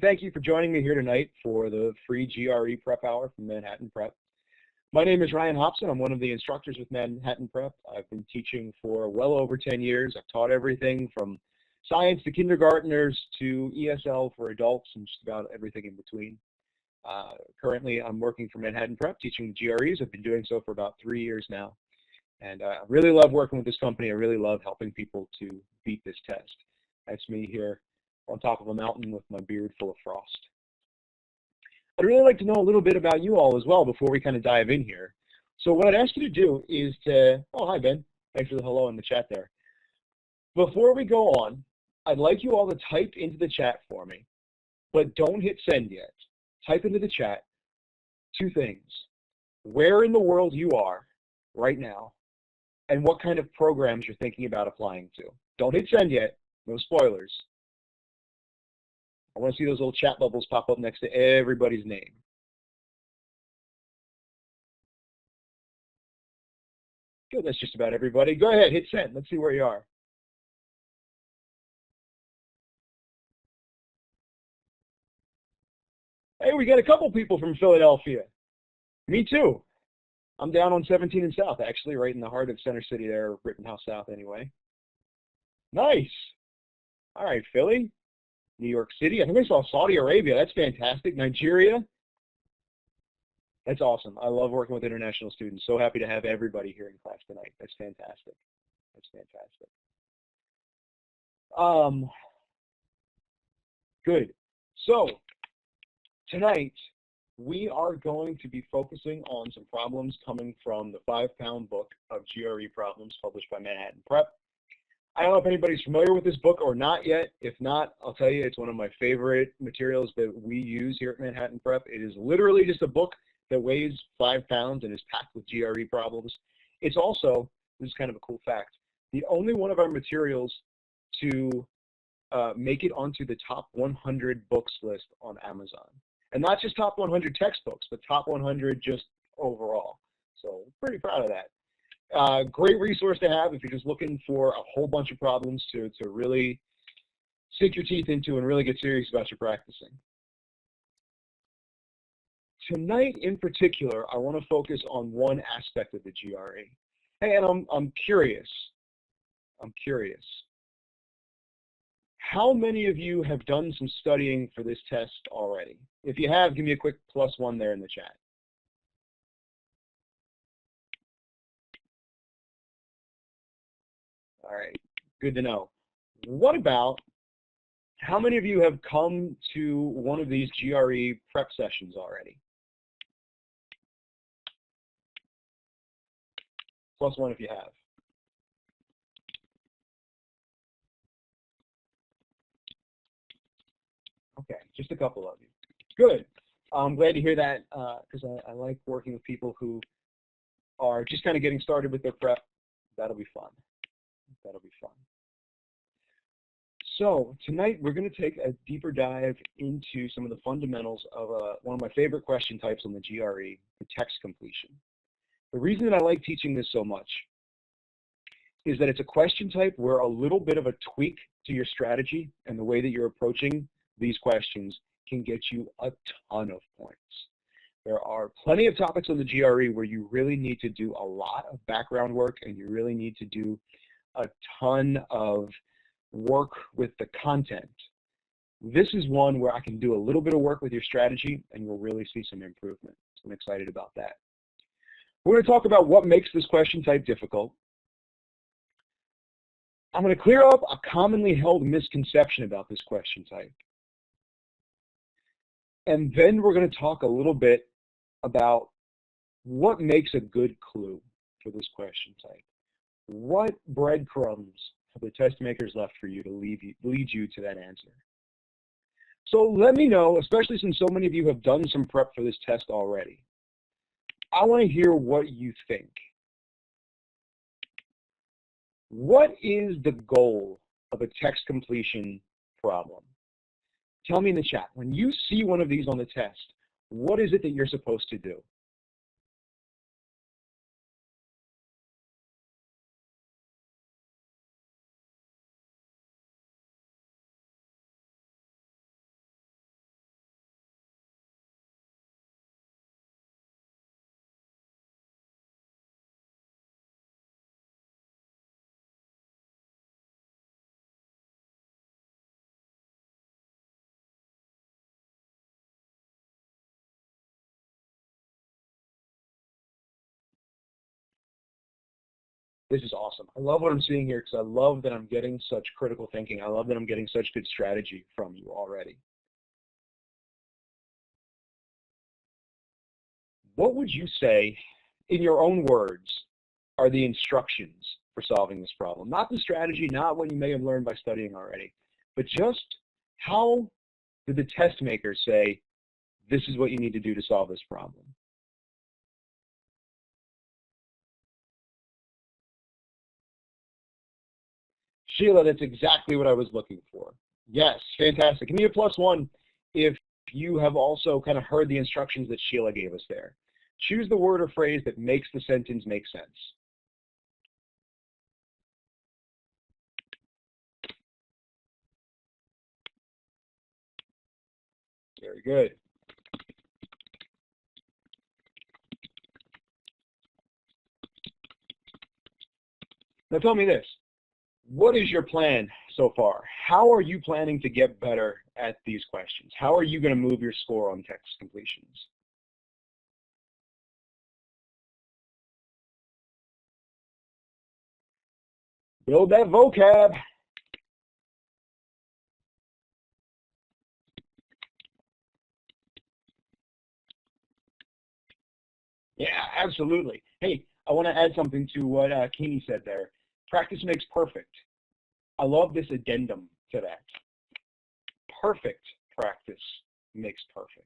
Thank you for joining me here tonight for the free GRE Prep Hour from Manhattan Prep. My name is Ryan Hopson. I'm one of the instructors with Manhattan Prep. I've been teaching for well over 10 years. I've taught everything from science to kindergartners to ESL for adults and just about everything in between. Currently, I'm working for Manhattan Prep, teaching GREs. I've been doing so for about 3 years now. And I really love working with this company. I really love helping people to beat this test. That's me here on top of a mountain with my beard full of frost. I'd really like to know a little bit about you all as well before we kind of dive in here. So what I'd ask you to do is to, oh, hi, Ben. Thanks for the hello in the chat there. Before we go on, I'd like you all to type into the chat for me, but don't hit send yet. Type into the chat 2 things: where in the world you are right now, and what kind of programs you're thinking about applying to. Don't hit send yet. No spoilers. I want to see those little chat bubbles pop up next to everybody's name. Good, that's just about everybody. Go ahead, hit send. Let's see where you are. Hey, we got a couple people from Philadelphia. Me too. I'm down on 17 and South, actually, right in the heart of Center City there, Rittenhouse South anyway. Nice. All right, Philly. New York City. I think I saw Saudi Arabia. That's fantastic. Nigeria. That's awesome. I love working with international students. So happy to have everybody here in class tonight. That's fantastic. That's fantastic. Good. So tonight we are going to be focusing on some problems coming from the 5-pound book of GRE Problems published by Manhattan Prep. I don't know if anybody's familiar with this book or not yet. If not, I'll tell you, it's one of my favorite materials that we use here at Manhattan Prep. It is literally just a book that weighs 5 pounds and is packed with GRE problems. It's also, this is kind of a cool fact, the only one of our materials to make it onto the top 100 books list on Amazon. And not just top 100 textbooks, but top 100 just overall. So pretty proud of that. Great resource to have if you're just looking for a whole bunch of problems to really sink your teeth into and really get serious about your practicing. Tonight in particular, I want to focus on one aspect of the GRE. Hey, and I'm curious. How many of you have done some studying for this test already? If you have, give me a quick +1 there in the chat. All right, good to know. What about, how many of you have come to one of these GRE prep sessions already? +1 if you have. Okay, just a couple of you. Good. I'm glad to hear that because I like working with people who are just kind of getting started with their prep. That'll be fun. That'll be fun. So tonight we're going to take a deeper dive into some of the fundamentals of one of my favorite question types on the GRE, the text completion. The reason that I like teaching this so much is that it's a question type where a little bit of a tweak to your strategy and the way that you're approaching these questions can get you a ton of points. There are plenty of topics on the GRE where you really need to do a lot of background work and you really need to do a ton of work with the content. This is one where I can do a little bit of work with your strategy and you'll really see some improvement. So I'm excited about that. We're going to talk about what makes this question type difficult. I'm going to clear up a commonly held misconception about this question type. And then we're going to talk a little bit about what makes a good clue for this question type. What breadcrumbs have the test makers left for you to lead you to that answer? So let me know, especially since so many of you have done some prep for this test already. I want to hear what you think. What is the goal of a text completion problem? Tell me in the chat. When you see one of these on the test, what is it that you're supposed to do? This is awesome. I love what I'm seeing here because I love that I'm getting such critical thinking. I love that I'm getting such good strategy from you already. What would you say, in your own words, are the instructions for solving this problem? Not the strategy, not what you may have learned by studying already, but just how did the test maker say, this is what you need to do to solve this problem? Sheila, that's exactly what I was looking for. Yes, fantastic. Give me a +1 if you have also kind of heard the instructions that Sheila gave us there. Choose the word or phrase that makes the sentence make sense. Very good. Now tell me this. What is your plan so far? How are you planning to get better at these questions? How are you going to move your score on text completions? Build that vocab. Yeah, absolutely. Hey, I want to add something to what Keeney said there. Practice makes perfect. I love this addendum to that. Perfect practice makes perfect.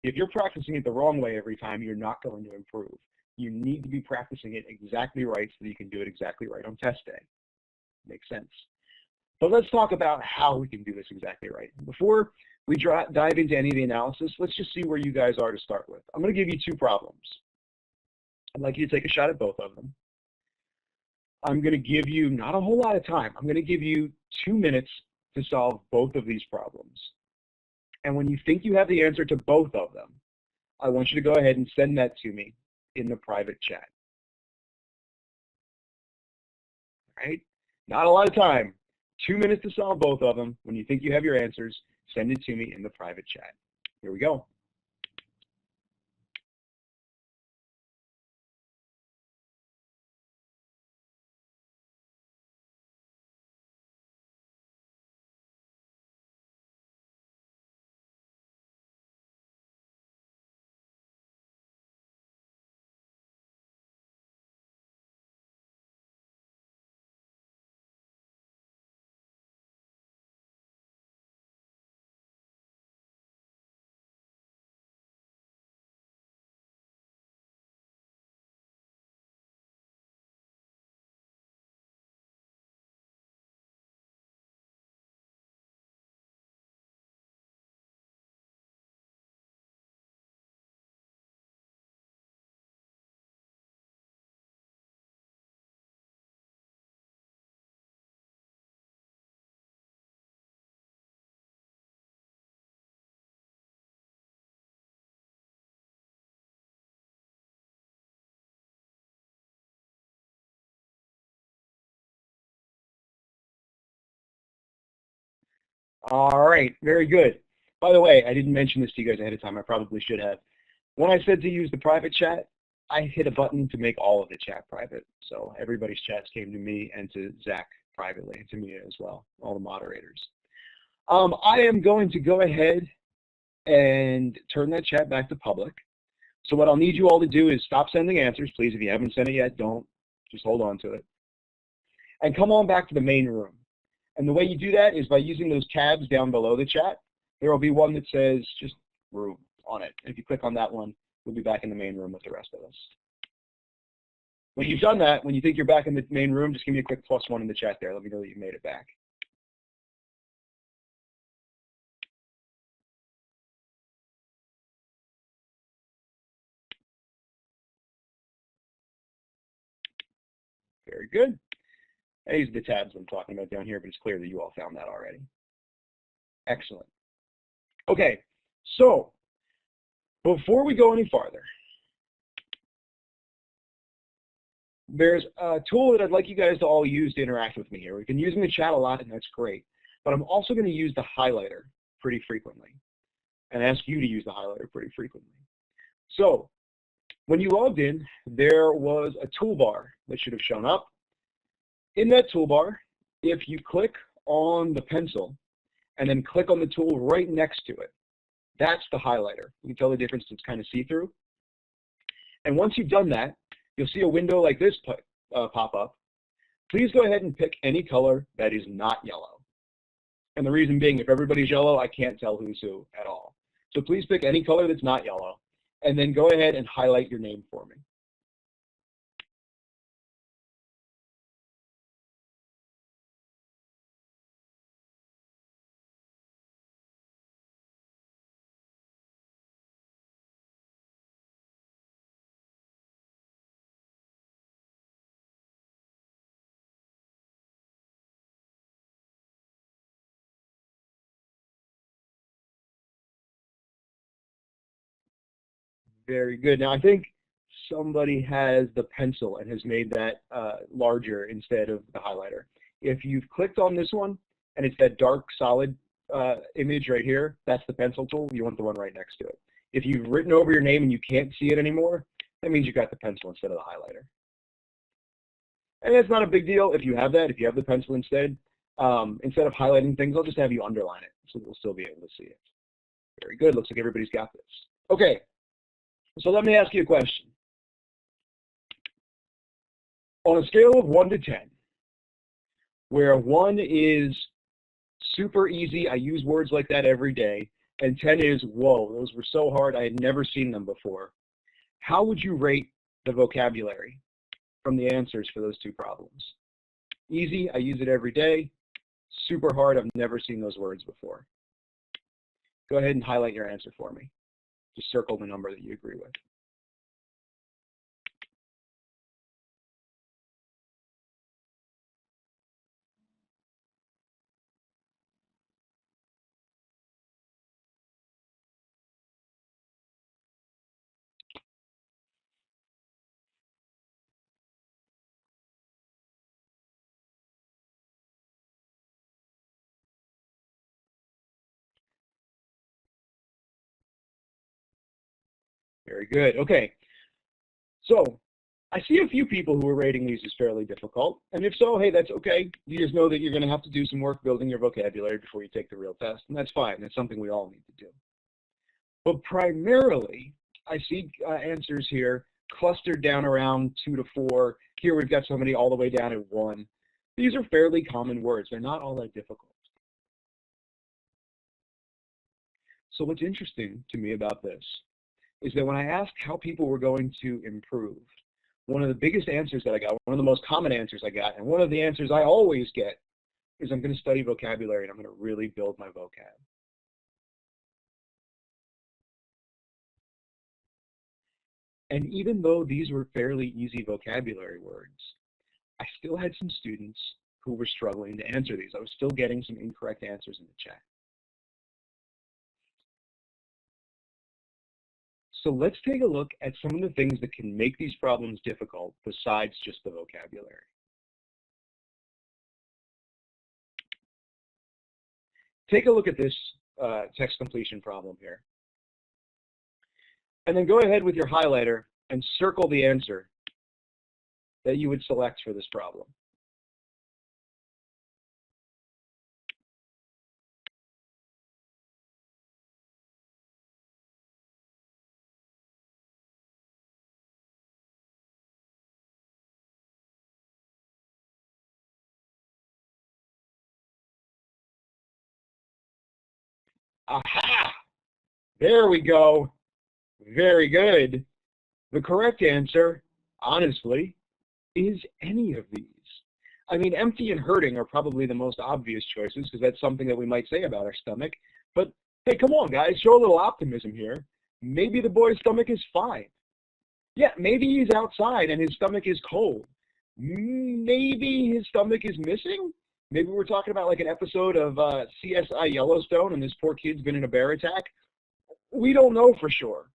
If you're practicing it the wrong way every time, you're not going to improve. You need to be practicing it exactly right so that you can do it exactly right on test day. Makes sense. But let's talk about how we can do this exactly right. Before we dive into any of the analysis, let's just see where you guys are to start with. I'm going to give you 2 problems. I'd like you to take a shot at both of them. I'm going to give you not a whole lot of time. I'm going to give you 2 minutes to solve both of these problems. And when you think you have the answer to both of them, I want you to go ahead and send that to me in the private chat. All right? Not a lot of time. 2 minutes to solve both of them. When you think you have your answers, send it to me in the private chat. Here we go. All right, very good. By the way, I didn't mention this to you guys ahead of time. I probably should have. When I said to use the private chat, I hit a button to make all of the chat private. So everybody's chats came to me and to Zach privately, and to me as well, all the moderators. I am going to go ahead and turn that chat back to public. So what I'll need you all to do is stop sending answers, please. If you haven't sent it yet, don't. Just hold on to it. And come on back to the main room. And the way you do that is by using those tabs down below the chat. There will be one that says just room on it. If you click on that one, we'll be back in the main room with the rest of us. When you've done that, when you think you're back in the main room, just give me a quick +1 in the chat there. Let me know that you made it back. Very good. These are the tabs I'm talking about down here, but it's clear that you all found that already. Excellent. Okay, so before we go any farther, there's a tool that I'd like you guys to all use to interact with me here. We've been using the chat a lot, and that's great. But I'm also going to use the highlighter pretty frequently and ask you to use the highlighter pretty frequently. So when you logged in, there was a toolbar that should have shown up. In that toolbar, if you click on the pencil and then click on the tool right next to it, that's the highlighter. You can tell the difference, it's kind of see-through. And once you've done that, you'll see a window like this pop up. Please go ahead and pick any color that is not yellow. And the reason being, if everybody's yellow, I can't tell who's who at all. So please pick any color that's not yellow, and then go ahead and highlight your name for me. Very good. Now I think somebody has the pencil and has made that larger instead of the highlighter. If you've clicked on this one and it's that dark solid image right here, that's the pencil tool. You want the one right next to it. If you've written over your name and you can't see it anymore, that means you got the pencil instead of the highlighter. And it's not a big deal if you have that, if you have the pencil instead. Instead of highlighting things, I'll just have you underline it so we'll still be able to see it. Very good. Looks like everybody's got this. Okay. So let me ask you a question. On a scale of 1 to 10, where 1 is super easy, I use words like that every day, and 10 is, whoa, those were so hard, I had never seen them before, how would you rate the vocabulary from the answers for those two problems? Easy, I use it every day. Super hard, I've never seen those words before. Go ahead and highlight your answer for me. Just circle the number that you agree with. Very good. Okay. So I see a few people who are rating these as fairly difficult. And if so, hey, that's okay. You just know that you're going to have to do some work building your vocabulary before you take the real test. And that's fine. That's something we all need to do. But primarily, I see answers here clustered down around 2 to 4. Here we've got somebody all the way down at 1. These are fairly common words. They're not all that difficult. So what's interesting to me about this is that when I asked how people were going to improve, one of the biggest answers that I got, one of the most common answers I got, and one of the answers I always get is I'm going to study vocabulary and I'm going to really build my vocab. And even though these were fairly easy vocabulary words, I still had some students who were struggling to answer these. I was still getting some incorrect answers in the chat. So let's take a look at some of the things that can make these problems difficult besides just the vocabulary. Take a look at this text completion problem here. And then go ahead with your highlighter and circle the answer that you would select for this problem. Aha! There we go. Very good. The correct answer, honestly, is any of these. I mean, empty and hurting are probably the most obvious choices because that's something that we might say about our stomach. But hey, come on, guys, show a little optimism here. Maybe the boy's stomach is fine. Yeah, maybe he's outside and his stomach is cold. Maybe his stomach is missing. Maybe we're talking about like an episode of CSI Yellowstone and this poor kid's been in a bear attack. We don't know for sure.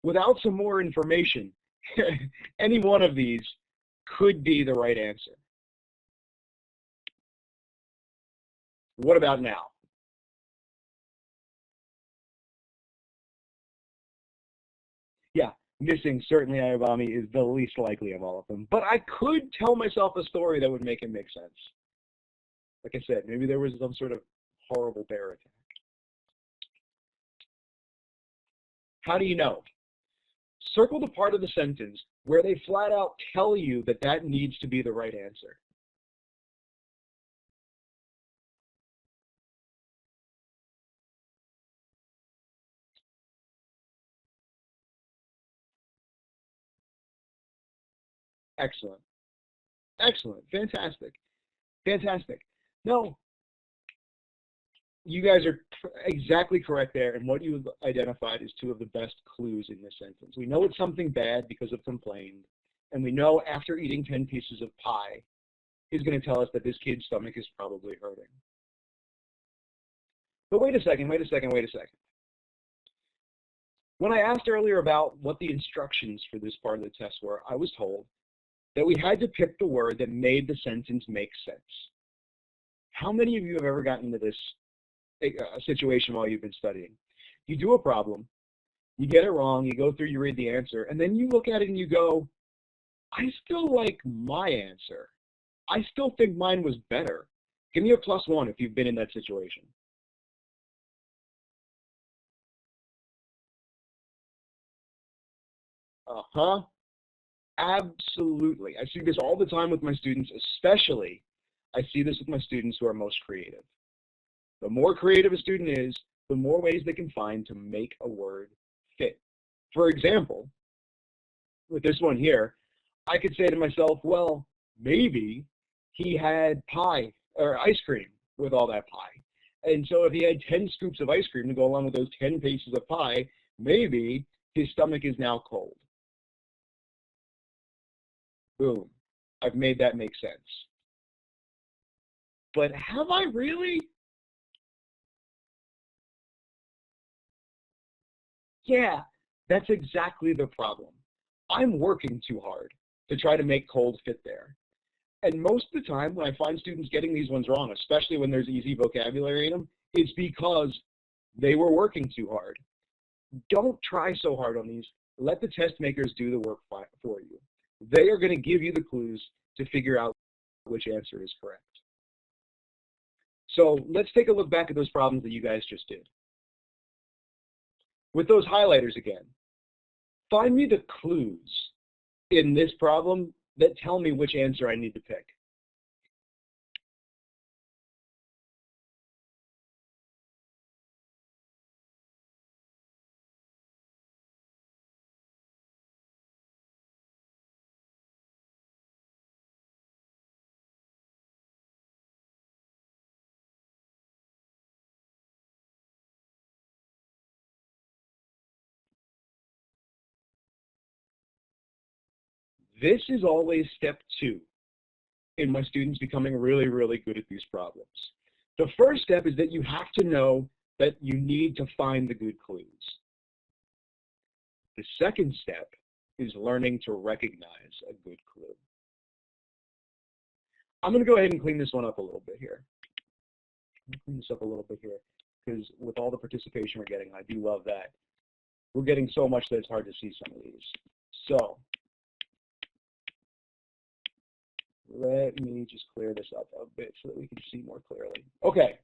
Without some more information, any one of these could be the right answer. What about now? Yeah, missing certainly Ayabami is the least likely of all of them. But I could tell myself a story that would make it make sense. Like I said, maybe there was some sort of horrible bear attack. How do you know? Circle the part of the sentence where they flat out tell you that that needs to be the right answer. Excellent. Excellent. Fantastic. Fantastic. No, you guys are exactly correct there, and what you've identified is two of the best clues in this sentence. We know it's something bad because of complained, and we know after eating 10 pieces of pie is going to tell us that this kid's stomach is probably hurting. But wait a second. When I asked earlier about what the instructions for this part of the test were, I was told that we had to pick the word that made the sentence make sense. How many of you have ever gotten into this situation while you've been studying? You do a problem, you get it wrong, you go through, you read the answer, and then you look at it and you go, I still like my answer. I still think mine was better. Give me a +1 if you've been in that situation. Uh-huh. Absolutely. I see this all the time with my students, especially I see this with my students who are most creative. The more creative a student is, the more ways they can find to make a word fit. For example, with this one here, I could say to myself, well, maybe he had pie or ice cream with all that pie. And so if he had 10 scoops of ice cream to go along with those 10 pieces of pie, maybe his stomach is now cold. Boom. I've made that make sense. But have I really? Yeah, that's exactly the problem. I'm working too hard to try to make cold fit there. And most of the time when I find students getting these ones wrong, especially when there's easy vocabulary in them, it's because they were working too hard. Don't try so hard on these. Let the test makers do the work for you. They are going to give you the clues to figure out which answer is correct. So let's take a look back at those problems that you guys just did. With those highlighters again, find me the clues in this problem that tell me which answer I need to pick. This is always step 2 in my students becoming really, really good at these problems. The first step is that you have to know that you need to find the good clues. The second step is learning to recognize a good clue. I'm going to go ahead and clean this one up a little bit here. Clean this up a little bit here because with all the participation we're getting, I do love that. We're getting so much that it's hard to see some of these. So let me just clear this up a bit so that we can see more clearly. Okay.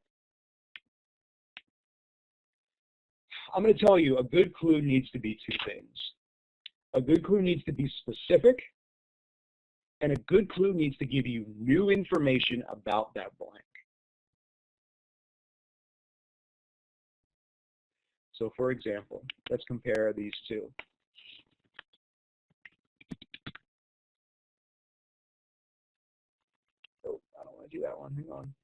I'm going to tell you a good clue needs to be 2 things. A good clue needs to be specific, and a good clue needs to give you new information about that blank. So for example, let's compare these 2. Oh, I don't want to do that one. Hang on.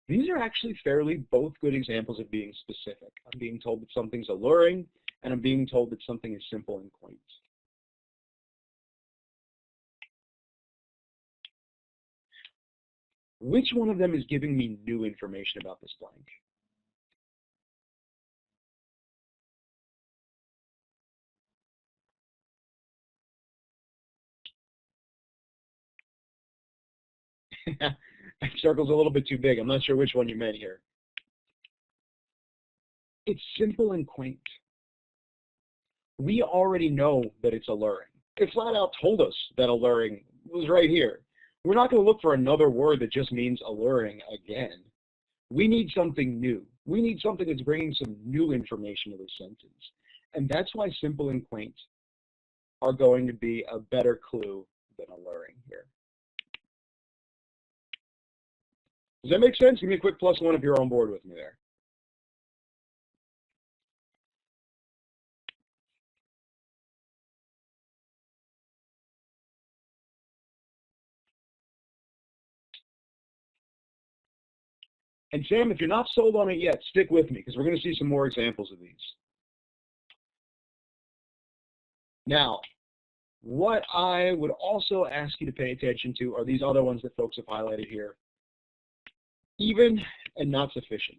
These are actually fairly both good examples of being specific. I'm being told that something's alluring, and I'm being told that something is simple and quaint. Which one of them is giving me new information about this blank? That circle's a little bit too big. I'm not sure which one you meant here. It's simple and quaint. We already know that it's alluring. It flat out told us that alluring was right here. We're not going to look for another word that just means alluring again. We need something new. We need something that's bringing some new information to the sentence. And that's why simple and quaint are going to be a better clue than alluring here. Does that make sense? Give me a quick +1 if you're on board with me there. And Sam, if you're not sold on it yet, stick with me because we're going to see some more examples of these. Now, what I would also ask you to pay attention to are these other ones that folks have highlighted here. Even and not sufficient.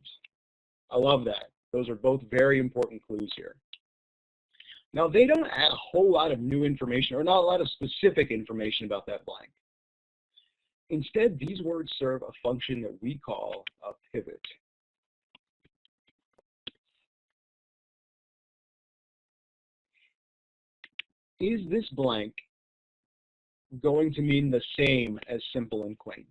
I love that. Those are both very important clues here. Now, they don't add a whole lot of new information or not a lot of specific information about that blank. Instead, these words serve a function that we call a pivot. Is this blank going to mean the same as simple and quaint?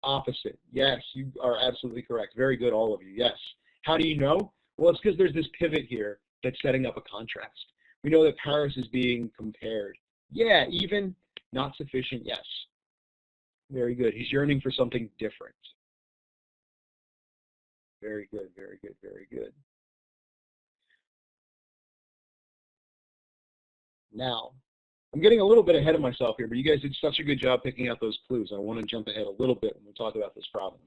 Opposite. Yes, you are absolutely correct. Very good, all of you. Yes. How do you know? Well, it's because there's this pivot here that's setting up a contrast. We know that Paris is being compared. Yeah, even, not sufficient, yes. Very good. He's yearning for something different. Very good, very good, very good. Now, I'm getting a little bit ahead of myself here, but you guys did such a good job picking out those clues. I want to jump ahead a little bit when we talk about this problem.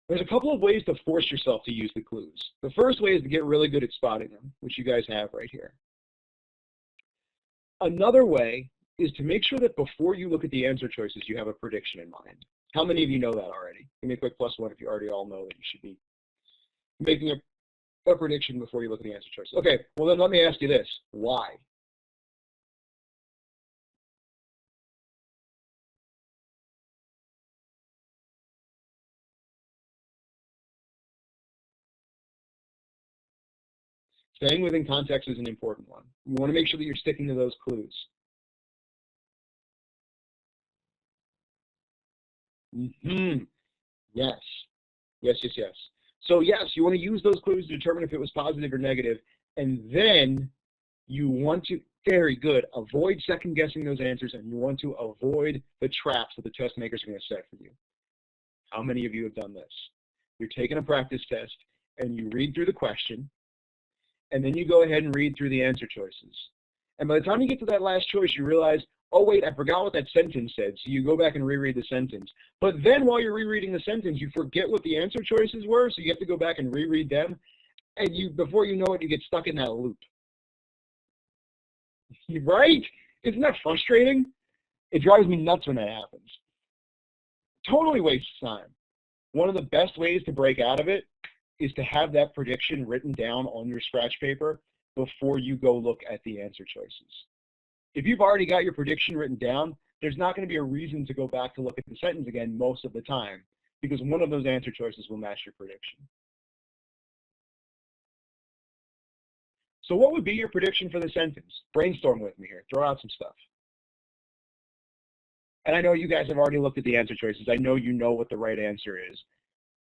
There's a couple of ways to force yourself to use the clues. The first way is to get really good at spotting them, which you guys have right here. Another way is to make sure that before you look at the answer choices, you have a prediction in mind. How many of you know that already? Give me a quick +1 if you already all know that you should be making a prediction before you look at the answer choices. Okay, well then let me ask you this. Why? Staying within context is an important one. You want to make sure that you're sticking to those clues. Yes. Yes, yes, yes. So yes, you want to use those clues to determine if it was positive or negative, and then you want to, very good, avoid second guessing those answers, and you want to avoid the traps that the test makers are going to set for you. How many of you have done this? You're taking a practice test, and you read through the question, and then you go ahead and read through the answer choices. And by the time you get to that last choice, you realize, oh wait, I forgot what that sentence said. So you go back and reread the sentence. But then while you're rereading the sentence, you forget what the answer choices were, so you have to go back and reread them. And before you know it, you get stuck in that loop. Right? Isn't that frustrating? It drives me nuts when that happens. Totally wastes time. One of the best ways to break out of it is to have that prediction written down on your scratch paper before you go look at the answer choices. If you've already got your prediction written down, there's not going to be a reason to go back to look at the sentence again most of the time, because one of those answer choices will match your prediction. So what would be your prediction for the sentence? Brainstorm with me here. Throw out some stuff. And I know you guys have already looked at the answer choices. I know you know what the right answer is.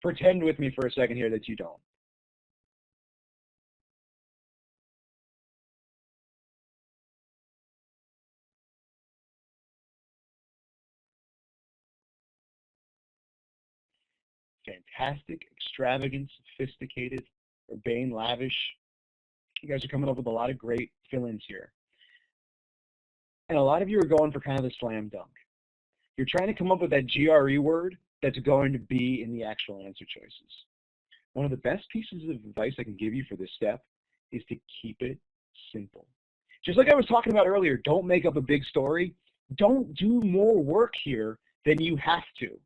Pretend with me for a second here that you don't. Fantastic, extravagant, sophisticated, urbane, lavish. You guys are coming up with a lot of great fill-ins here. And a lot of you are going for kind of the slam dunk. You're trying to come up with that GRE word that's going to be in the actual answer choices. One of the best pieces of advice I can give you for this step is to keep it simple. Just like I was talking about earlier, don't make up a big story. Don't do more work here than you have to.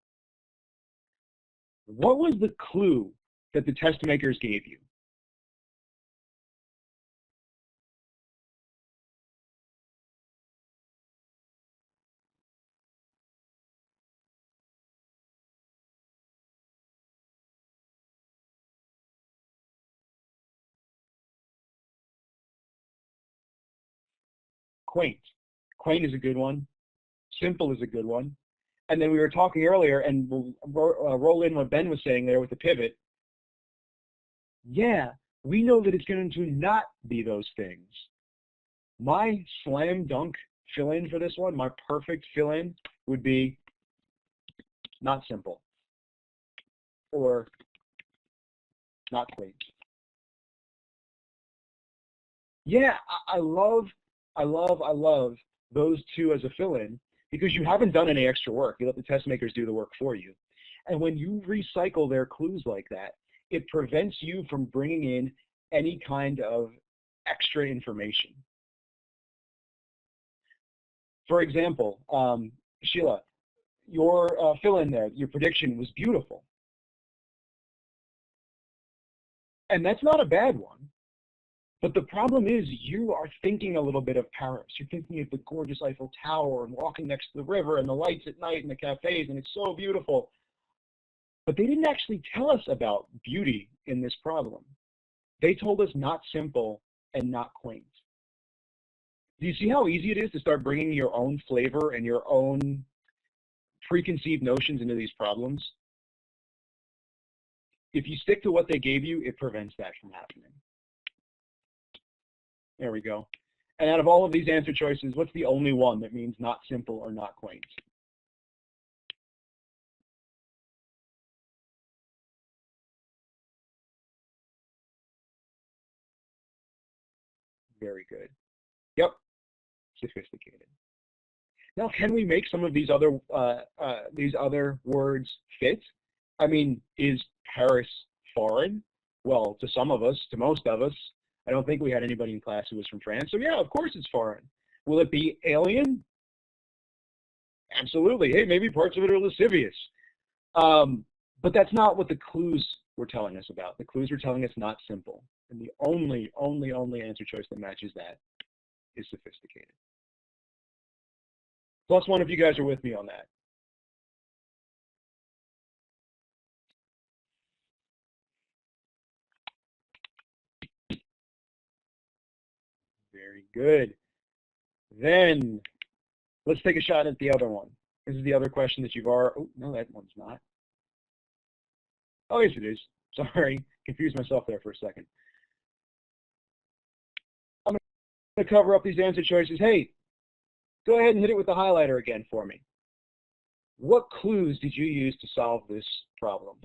What was the clue that the test makers gave you? Quaint. Quaint is a good one. Simple is a good one. And then we were talking earlier, and we'll roll in what Ben was saying there with the pivot. Yeah, we know that it's going to not be those things. My slam dunk fill-in for this one, my perfect fill-in would be not simple or not quaint. Yeah, I love those two as a fill-in because you haven't done any extra work. You let the test makers do the work for you. And when you recycle their clues like that, it prevents you from bringing in any kind of extra information. For example, Sheila, your fill-in there, your prediction was beautiful. And that's not a bad one. But the problem is you are thinking a little bit of Paris. You're thinking of the gorgeous Eiffel Tower and walking next to the river and the lights at night and the cafes, and it's so beautiful. But they didn't actually tell us about beauty in this problem. They told us not simple and not quaint. Do you see how easy it is to start bringing your own flavor and your own preconceived notions into these problems? If you stick to what they gave you, it prevents that from happening. There we go. And out of all of these answer choices, what's the only one that means not simple or not quaint? Very good. Yep, sophisticated. Now, can we make some of these other words fit? I mean, is Paris foreign? Well, to some of us, to most of us, I don't think we had anybody in class who was from France. So yeah, of course it's foreign. Will it be alien? Absolutely. Hey, maybe parts of it are lascivious. But that's not what the clues were telling us about. The clues were telling us not simple. And the only answer choice that matches that is sophisticated. Plus one if you guys are with me on that. Very good. Then let's take a shot at the other one. This is the other question that you've already, oh, no, that one's not. Oh, yes, it is. Sorry, confused myself there for a second. I'm going to cover up these answer choices. Hey, go ahead and hit it with the highlighter again for me. What clues did you use to solve this problem?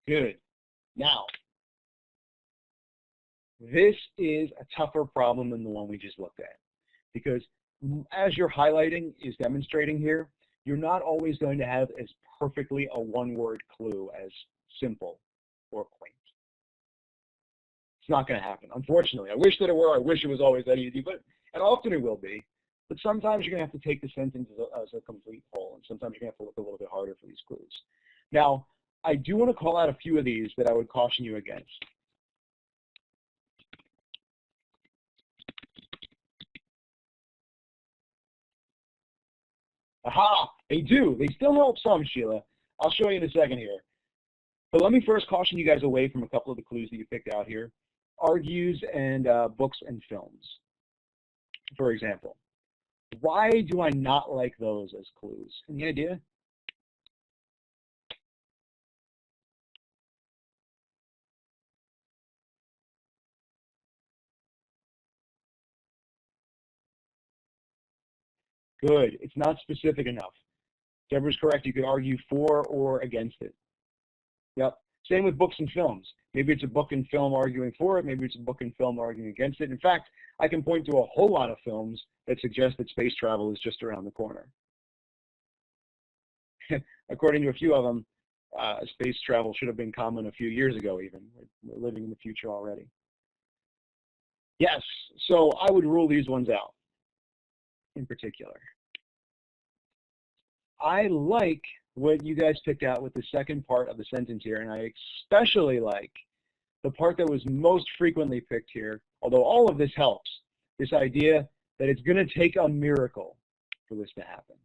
Good. Now, this is a tougher problem than the one we just looked at, because as your highlighting is demonstrating here, you're not always going to have as perfectly a one-word clue as simple or quaint. It's not going to happen, unfortunately. I wish that it were. I wish it was always that easy, and often it will be. But sometimes you're going to have to take the sentence as a complete whole, and sometimes you're going to have to look a little bit harder for these clues. Now, I do want to call out a few of these that I would caution you against. Aha! They do. They still help some, Sheila. I'll show you in a second here. But let me first caution you guys away from a couple of the clues that you picked out here. Argues and books and films, for example. Why do I not like those as clues? Any idea? Good. It's not specific enough. Deborah's correct. You could argue for or against it. Yep. Same with books and films. Maybe it's a book and film arguing for it. Maybe it's a book and film arguing against it. In fact, I can point to a whole lot of films that suggest that space travel is just around the corner. According to a few of them, space travel should have been common a few years ago even. We're living in the future already. Yes, so I would rule these ones out in particular. I like what you guys picked out with the second part of the sentence here, and I especially like the part that was most frequently picked here, although all of this helps, this idea that it's going to take a miracle for this to happen.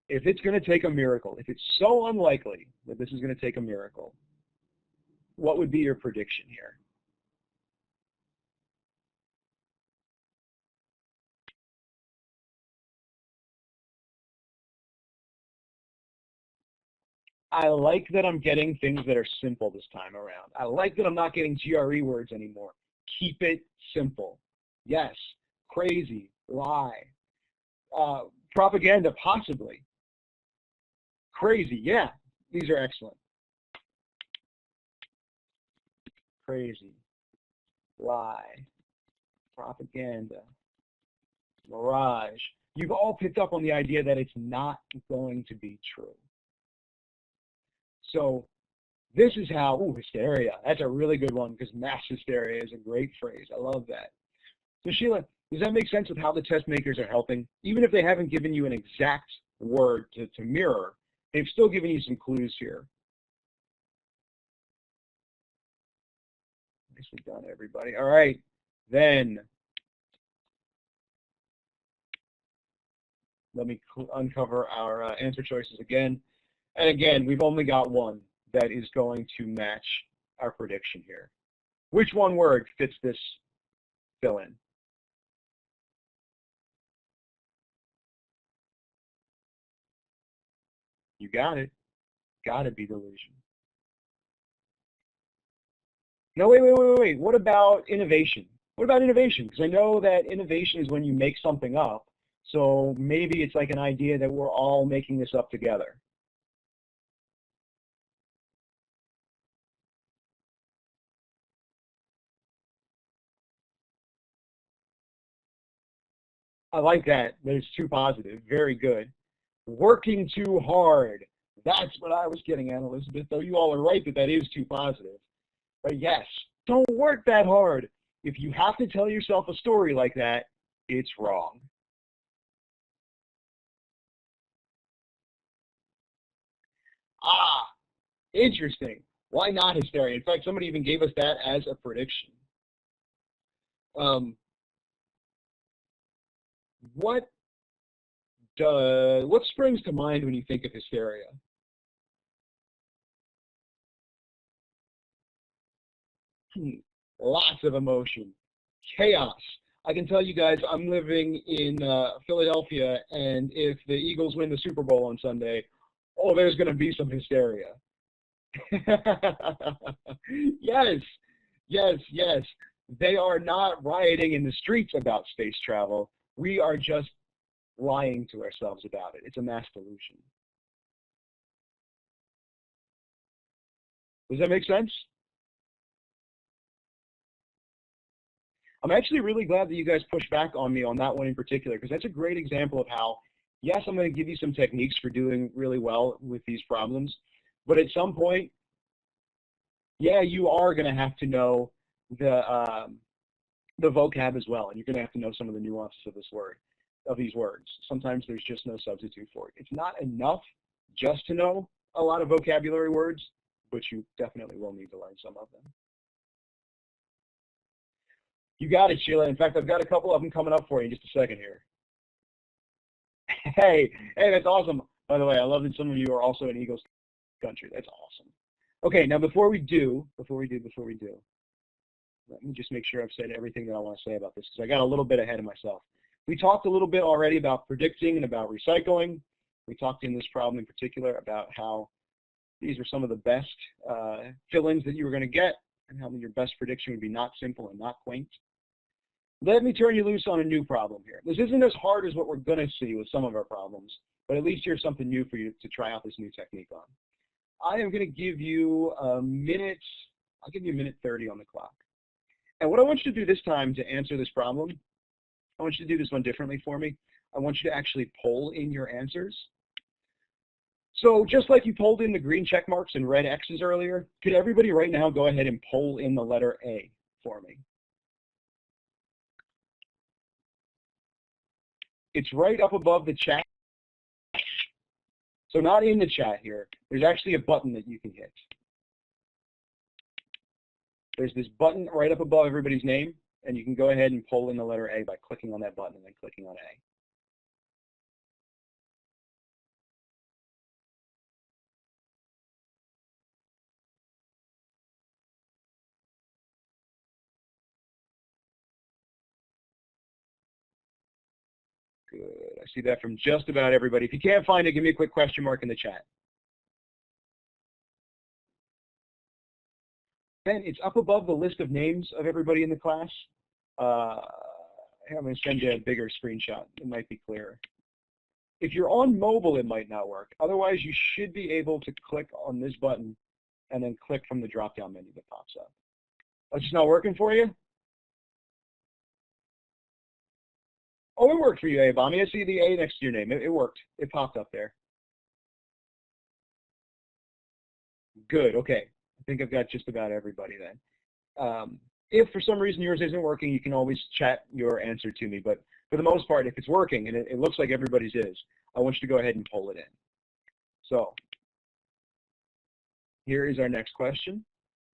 If it's going to take a miracle, if it's so unlikely that this is going to take a miracle, what would be your prediction here? I like that I'm getting things that are simple this time around. I like that I'm not getting GRE words anymore. Keep it simple. Yes, crazy, lie, propaganda, possibly. Crazy, yeah, these are excellent. Crazy, lie, propaganda, mirage. You've all picked up on the idea that it's not going to be true. So this is how, ooh, hysteria. That's a really good one because mass hysteria is a great phrase. I love that. So Sheila, does that make sense with how the test makers are helping? Even if they haven't given you an exact word to mirror, they've still given you some clues here. Nicely done, everybody. All right, then let me uncover our answer choices again. And again, we've only got one that is going to match our prediction here. Which one word fits this fill-in? You got it. Got to be delusion. No, wait. What about innovation? What about innovation? Because I know that innovation is when you make something up. So maybe it's like an idea that we're all making this up together. I like that. That is too positive. Very good. Working too hard. That's what I was getting at, Elizabeth, though you all are right that that is too positive. But yes, don't work that hard. If you have to tell yourself a story like that, it's wrong. Ah, interesting. Why not hysteria? In fact, somebody even gave us that as a prediction. What springs to mind when you think of hysteria? Lots of emotion, chaos. I can tell you guys, I'm living in Philadelphia, and if the Eagles win the Super Bowl on Sunday, oh, there's going to be some hysteria. Yes. They are not rioting in the streets about space travel. We are just lying to ourselves about it. It's a mass delusion. Does that make sense? I'm actually really glad that you guys pushed back on me on that one in particular, because that's a great example of how, yes, I'm going to give you some techniques for doing really well with these problems, but at some point, yeah, you are going to have to know the vocab as well, and you're going to have to know some of the nuances of this word, of these words. Sometimes there's just no substitute for it. It's not enough just to know a lot of vocabulary words, but you definitely will need to learn some of them. You got it, Sheila. In fact, I've got a couple of them coming up for you in just a second here. Hey, that's awesome. By the way, I love that some of you are also in Eagles country. That's awesome. Okay, now before we do, let me just make sure I've said everything that I want to say about this, because I got a little bit ahead of myself. We talked a little bit already about predicting and about recycling. We talked in this problem in particular about how these are some of the best fill-ins that you were going to get, and how your best prediction would be not simple and not quaint. Let me turn you loose on a new problem here. This isn't as hard as what we're going to see with some of our problems, but at least here's something new for you to try out this new technique on. I am going to give you a minute, I'll give you a minute 30 on the clock. And what I want you to do this time to answer this problem, I want you to do this one differently for me. I want you to actually poll in your answers. So just like you polled in the green check marks and red X's earlier, could everybody right now go ahead and poll in the letter A for me? It's right up above the chat. So not in the chat here. There's actually a button that you can hit. There's this button right up above everybody's name, and you can go ahead and poll in the letter A by clicking on that button and then clicking on A. Good. I see that from just about everybody. If you can't find it, give me a quick question mark in the chat. Ben, it's up above the list of names of everybody in the class. I'm going to send you a bigger screenshot. It might be clearer. If you're on mobile, it might not work. Otherwise, you should be able to click on this button and then click from the drop-down menu that pops up. Oh, it's just not working for you? Oh, it worked for you, Abami. I see the A next to your name. It worked. It popped up there. Good. Okay. I think I've got just about everybody then. If for some reason yours isn't working, you can always chat your answer to me. But for the most part, if it's working, and it looks like everybody's is, I want you to go ahead and pull it in. So here is our next question.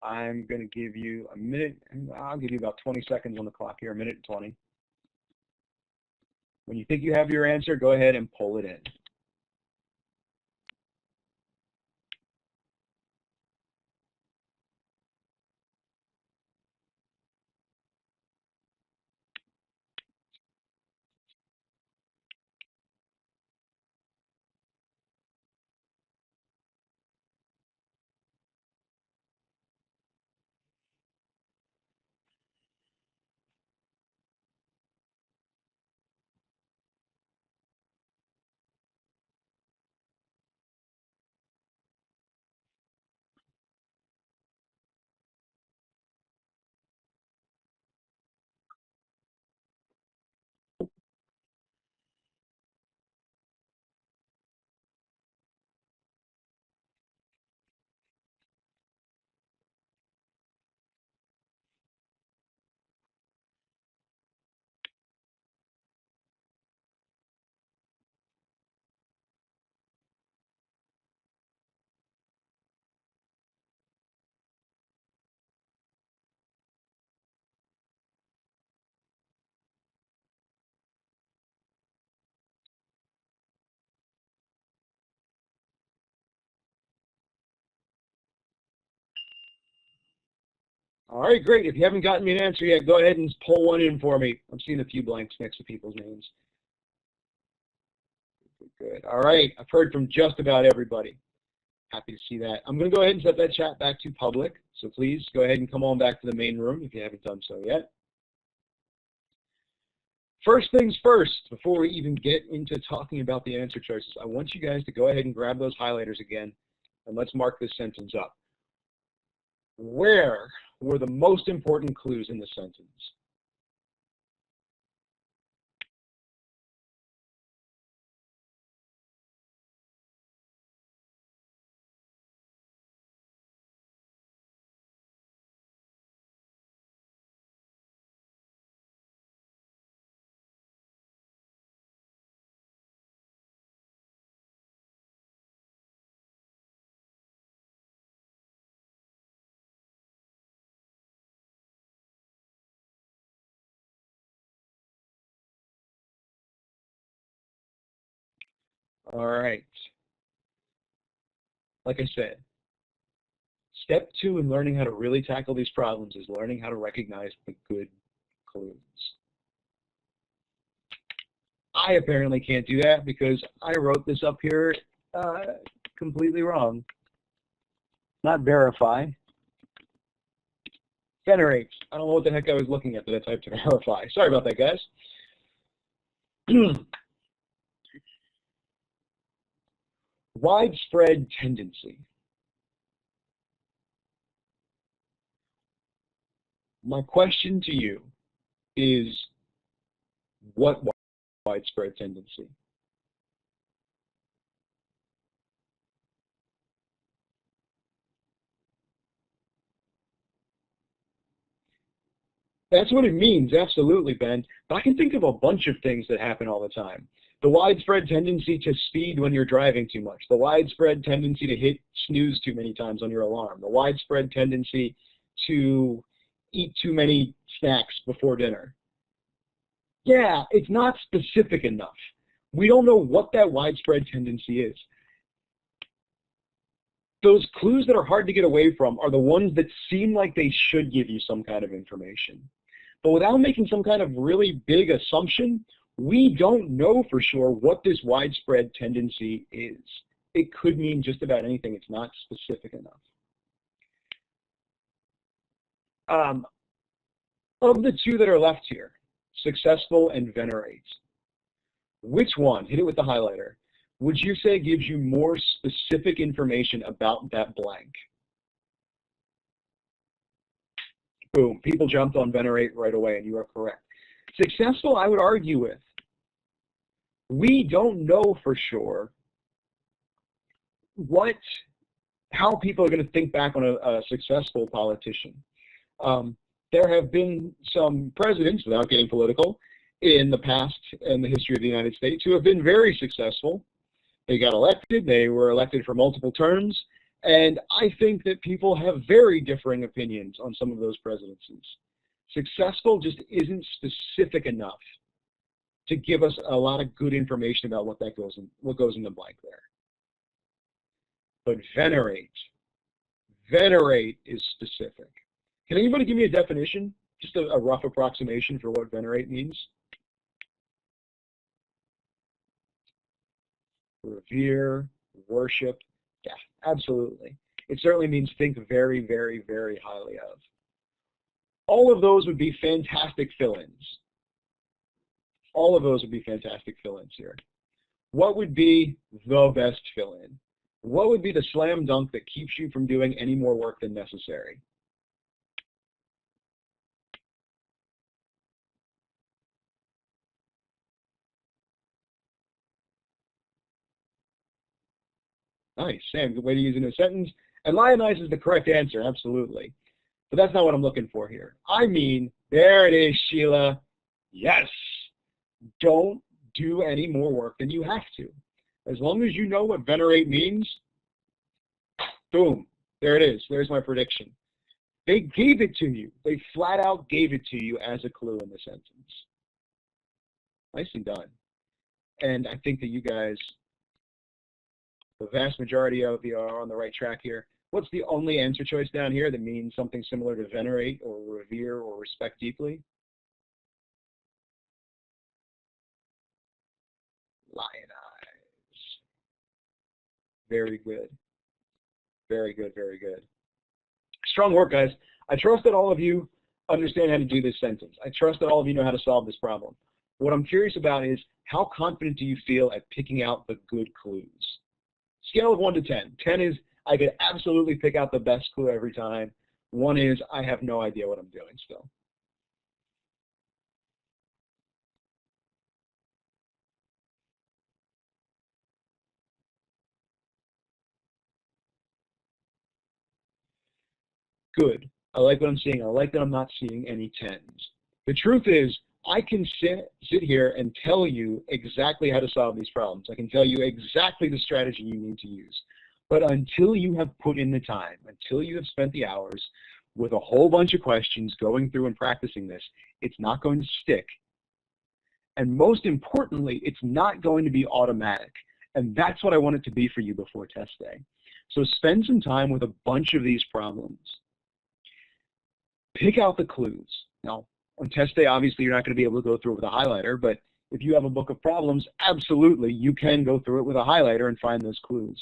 I'm going to give you a minute. I'll give you about 20 seconds on the clock here, a minute and 20. When you think you have your answer, go ahead and pull it in. All right, great. If you haven't gotten me an answer yet, go ahead and pull one in for me. I'm seeing a few blanks next to people's names. Good. All right. I've heard from just about everybody. Happy to see that. I'm going to go ahead and set that chat back to public. So please go ahead and come on back to the main room if you haven't done so yet. First things first, before we even get into talking about the answer choices, I want you guys to go ahead and grab those highlighters again, and let's mark this sentence up. Where were the most important clues in the sentence? All right. Like I said, step 2 in learning how to really tackle these problems is learning how to recognize the good clues. I apparently can't do that because I wrote this up here completely wrong. Not verify. Venerate. I don't know what the heck I was looking at that I typed to verify. Sorry about that, guys. Widespread tendency. My question to you is, what widespread tendency? That's what it means, absolutely, Ben. But I can think of a bunch of things that happen all the time. The widespread tendency to speed when you're driving too much. The widespread tendency to hit snooze too many times on your alarm. The widespread tendency to eat too many snacks before dinner. Yeah, it's not specific enough. We don't know what that widespread tendency is. Those clues that are hard to get away from are the ones that seem like they should give you some kind of information. But without making some kind of really big assumption, we don't know for sure what this widespread tendency is. It could mean just about anything. It's not specific enough. Of the two that are left here, successful and venerate, which one, hit it with the highlighter, would you say gives you more specific information about that blank? Boom, people jumped on venerate right away, and you are correct. Successful, I would argue with. We don't know for sure how people are going to think back on a successful politician. There have been some presidents, without getting political, in the past in the history of the United States who have been very successful. They got elected, they were elected for multiple terms, and I think that people have very differing opinions on some of those presidencies. Successful just isn't specific enough to give us a lot of good information about what goes in the blank there. But venerate is specific. Can anybody give me a definition, just a rough approximation for what venerate means? Revere, worship, yeah, absolutely. It certainly means think very, very, very highly of. All of those would be fantastic fill-ins. All of those would be fantastic fill-ins here. What would be the best fill-in? What would be the slam dunk that keeps you from doing any more work than necessary? Nice, Sam, good way to use it in a sentence. And lionize is the correct answer, absolutely. But that's not what I'm looking for here. I mean, there it is, Sheila. Yes. Don't do any more work than you have to. As long as you know what venerate means, boom, there it is. There's my prediction. They gave it to you. They flat out gave it to you as a clue in the sentence. Nicely done. And I think that you guys, the vast majority of you are on the right track here. What's the only answer choice down here that means something similar to venerate or revere or respect deeply? Lionize. Very good. Very good, very good. Strong work, guys. I trust that all of you understand how to do this sentence. I trust that all of you know how to solve this problem. What I'm curious about is, how confident do you feel at picking out the good clues? Scale of 1 to 10. 10 is, I could absolutely pick out the best clue every time. 1 is, I have no idea what I'm doing still. Good. I like what I'm seeing. I like that I'm not seeing any 10s. The truth is, I can sit here and tell you exactly how to solve these problems. I can tell you exactly the strategy you need to use. But until you have put in the time, until you have spent the hours with a whole bunch of questions going through and practicing this, it's not going to stick. And most importantly, it's not going to be automatic. And that's what I want it to be for you before test day. So spend some time with a bunch of these problems. Pick out the clues. Now, on test day, obviously, you're not going to be able to go through it with a highlighter, but if you have a book of problems, absolutely, you can go through it with a highlighter and find those clues.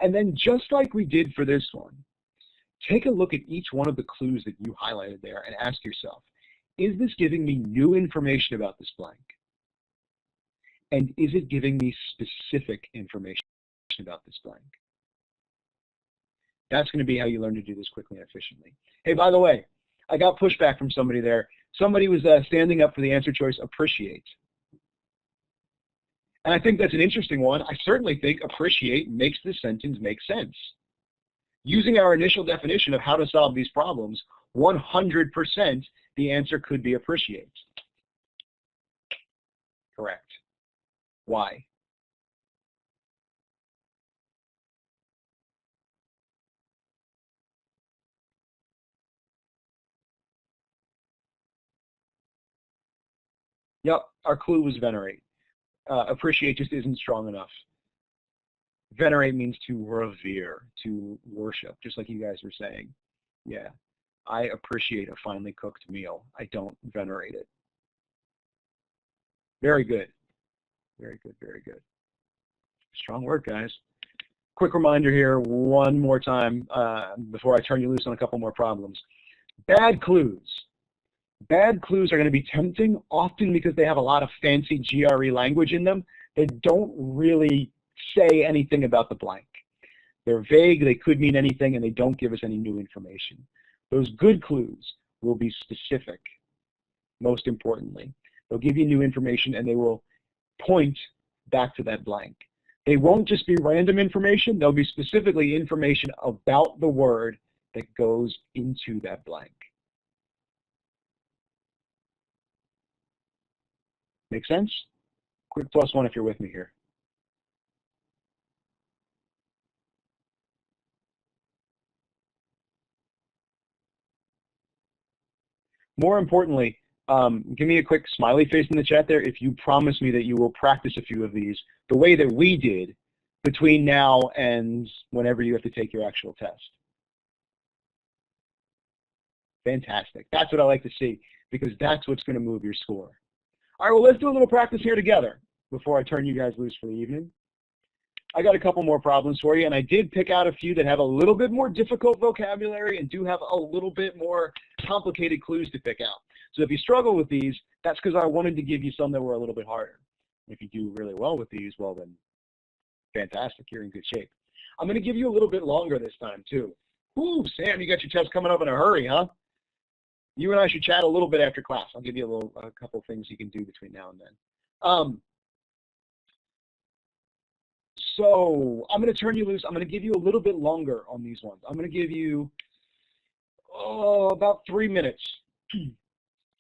And then just like we did for this one, Take a look at each one of the clues that you highlighted there and ask yourself, is this giving me new information about this blank? And is it giving me specific information about this blank? That's going to be how you learn to do this quickly and efficiently. Hey, by the way, I got pushback from somebody there. Somebody was standing up for the answer choice, appreciate. And I think that's an interesting one. I certainly think appreciate makes this sentence make sense. Using our initial definition of how to solve these problems, 100% the answer could be appreciate. Correct. Why? Yep, our clue was venerate. Appreciate just isn't strong enough. Venerate means to revere, to worship, just like you guys were saying. Yeah, I appreciate a finely cooked meal. I don't venerate it. Very good. Very good, very good. Strong work, guys. Quick reminder here, one more time, before I turn you loose on a couple more problems. Bad clues. Bad clues are going to be tempting, often because they have a lot of fancy GRE language in them that don't really say anything about the blank. They're vague, they could mean anything, and they don't give us any new information. Those good clues will be specific, most importantly. They'll give you new information, and they will point back to that blank. They won't just be random information, they'll be specifically information about the word that goes into that blank. Make sense? Quick +1 if you're with me here. More importantly, give me a quick smiley face in the chat there if you promise me that you will practice a few of these the way that we did between now and whenever you have to take your actual test. Fantastic. That's what I like to see, because that's what's going to move your score. All right, well, let's do a little practice here together before I turn you guys loose for the evening. I got a couple more problems for you, and I did pick out a few that have a little bit more difficult vocabulary and do have a little bit more complicated clues to pick out. So if you struggle with these, that's because I wanted to give you some that were a little bit harder. If you do really well with these, well then, fantastic, you're in good shape. I'm going to give you a little bit longer this time, too. Ooh, Sam, you got your test coming up in a hurry, huh? You and I should chat a little bit after class. I'll give you a couple things you can do between now and then. So I'm going to turn you loose. I'm going to give you a little bit longer on these ones. I'm going to give you about 3 minutes.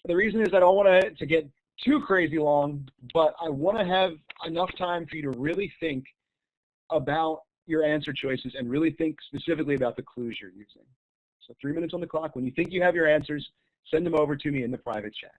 The reason is I don't want it to get too crazy long, but I want to have enough time for you to really think about your answer choices and really think specifically about the clues you're using. So 3 minutes on the clock. When you think you have your answers, send them over to me in the private chat.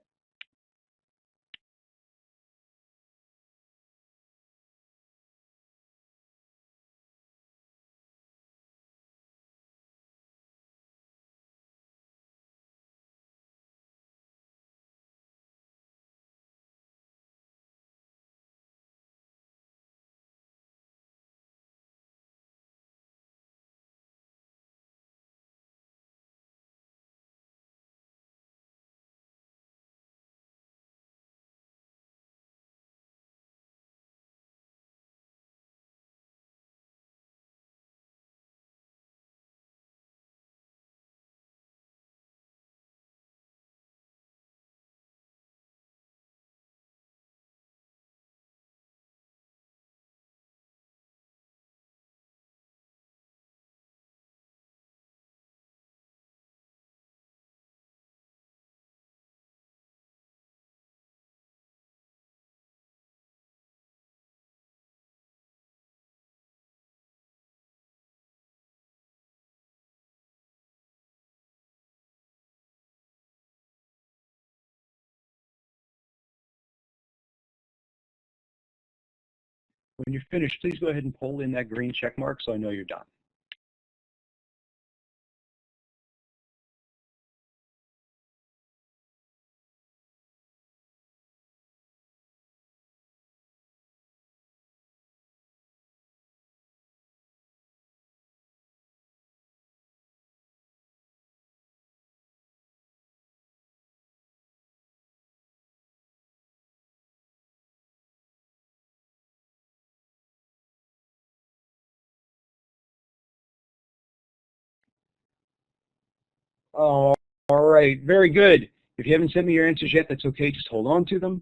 When you're finished, please go ahead and pull in that green check mark so I know you're done. Oh, all right, very good. If you haven't sent me your answers yet, that's okay. Just hold on to them.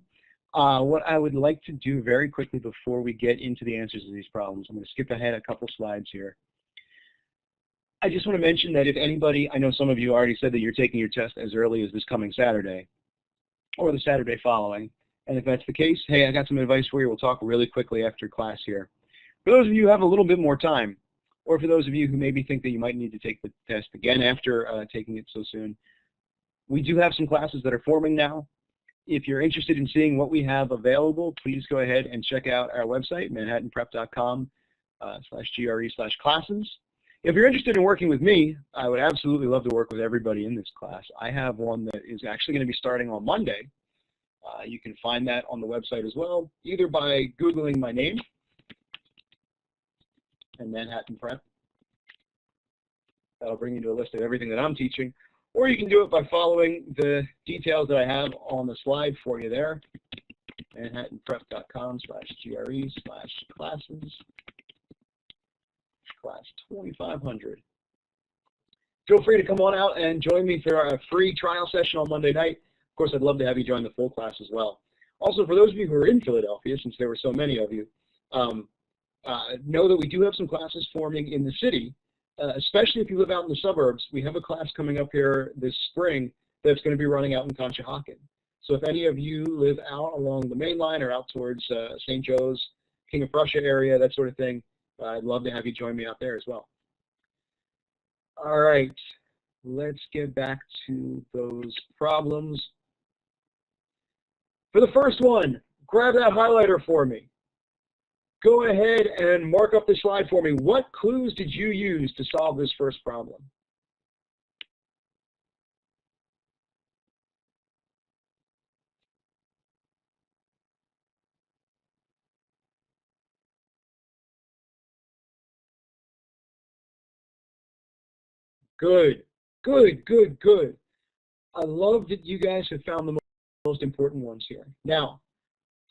What I would like to do very quickly before we get into the answers to these problems, I'm going to skip ahead a couple slides here. I just want to mention that if anybody, I know some of you already said that you're taking your test as early as this coming Saturday or the Saturday following. And if that's the case, hey, I got some advice for you. We'll talk really quickly after class here. For those of you who have a little bit more time, or for those of you who maybe think that you might need to take the test again after taking it so soon, we do have some classes that are forming now. If you're interested in seeing what we have available, please go ahead and check out our website, manhattanprep.com/GRE/classes. If you're interested in working with me, I would absolutely love to work with everybody in this class. I have one that is actually going to be starting on Monday. You can find that on the website as well, either by Googling my name and Manhattan Prep. That'll bring you to a list of everything that I'm teaching. Or you can do it by following the details that I have on the slide for you there. manhattanprep.com/GRE/classes, class 2500. Feel free to come on out and join me for a free trial session on Monday night. Of course, I'd love to have you join the full class as well. Also, for those of you who are in Philadelphia, since there were so many of you, know that we do have some classes forming in the city, especially if you live out in the suburbs. We have a class coming up here this spring that's going to be running out in Conshohocken. So if any of you live out along the main line or out towards St. Joe's, King of Prussia area, that sort of thing, I'd love to have you join me out there as well. All right, let's get back to those problems. For the first one, grab that highlighter for me. Go ahead and mark up the slide for me. What clues did you use to solve this first problem? Good, good, good, good. I love that you guys have found the most important ones here. Now,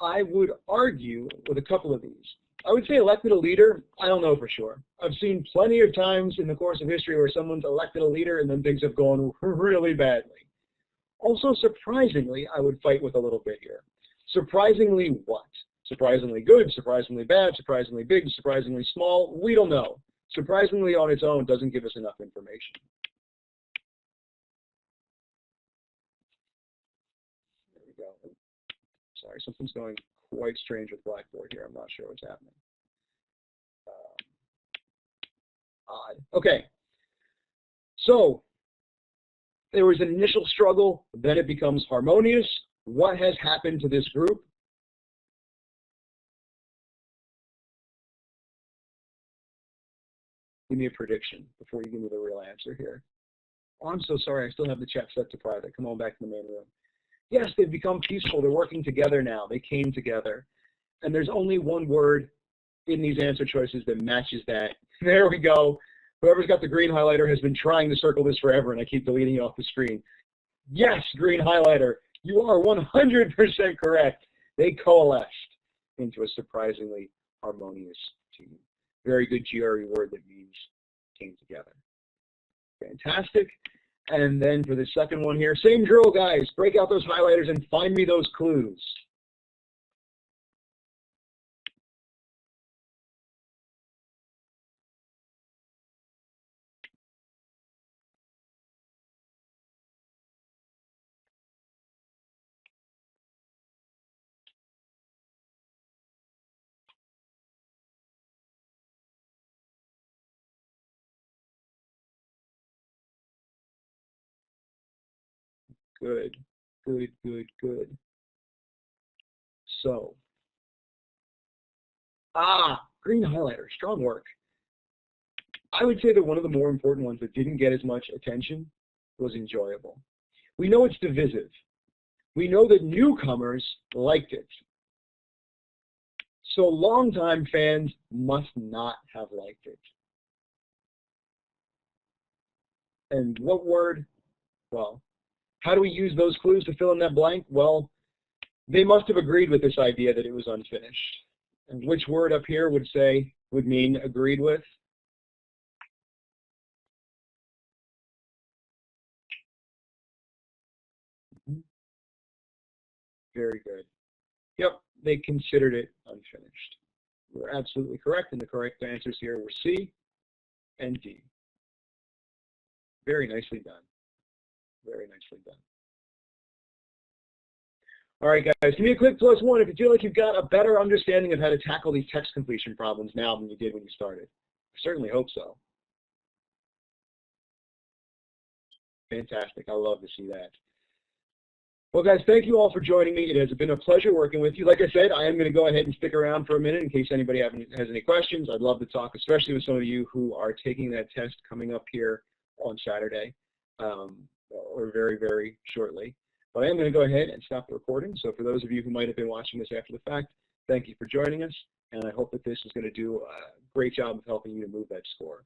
I would argue with a couple of these. I would say elected a leader, I don't know for sure. I've seen plenty of times in the course of history where someone's elected a leader and then things have gone really badly. Also, surprisingly, I would fight with a little bit here. Surprisingly what? Surprisingly good, surprisingly bad, surprisingly big, surprisingly small? We don't know. Surprisingly on its own doesn't give us enough information. There we go. Sorry, something's going quite strange with Blackboard here. I'm not sure what's happening. Odd. Okay. So there was an initial struggle, then it becomes harmonious. What has happened to this group? Give me a prediction before you give me the real answer here. Oh, I'm so sorry. I still have the chat set to private. Come on back to the main room. Yes, they've become peaceful. They're working together now. They came together. And there's only one word in these answer choices that matches that. There we go. Whoever's got the green highlighter has been trying to circle this forever, and I keep deleting it off the screen. Yes, green highlighter. You are 100% correct. They coalesced into a surprisingly harmonious team. Very good GRE word that means came together. Fantastic. And then for the second one here, same drill, guys. Break out those highlighters and find me those clues. Good, good, good, good. So, green highlighter, strong work. I would say that one of the more important ones that didn't get as much attention was enjoyable. We know it's divisive. We know that newcomers liked it. So longtime fans must not have liked it. And what word? Well, how do we use those clues to fill in that blank? Well, they must have agreed with this idea that it was unfinished. And which word up here would mean agreed with? Very good. Yep, they considered it unfinished. We're absolutely correct, and the correct answers here were C and D. Very nicely done. Very nicely done. All right, guys, give me a quick +1 if you feel like you've got a better understanding of how to tackle these text completion problems now than you did when you started. I certainly hope so. Fantastic. I love to see that. Well, guys, thank you all for joining me. It has been a pleasure working with you. Like I said, I am going to go ahead and stick around for a minute in case anybody has any questions. I'd love to talk, especially with some of you who are taking that test coming up here on Saturday or very, very shortly. But I am going to go ahead and stop the recording. So for those of you who might have been watching this after the fact, thank you for joining us. And I hope that this is going to do a great job of helping you to move that score.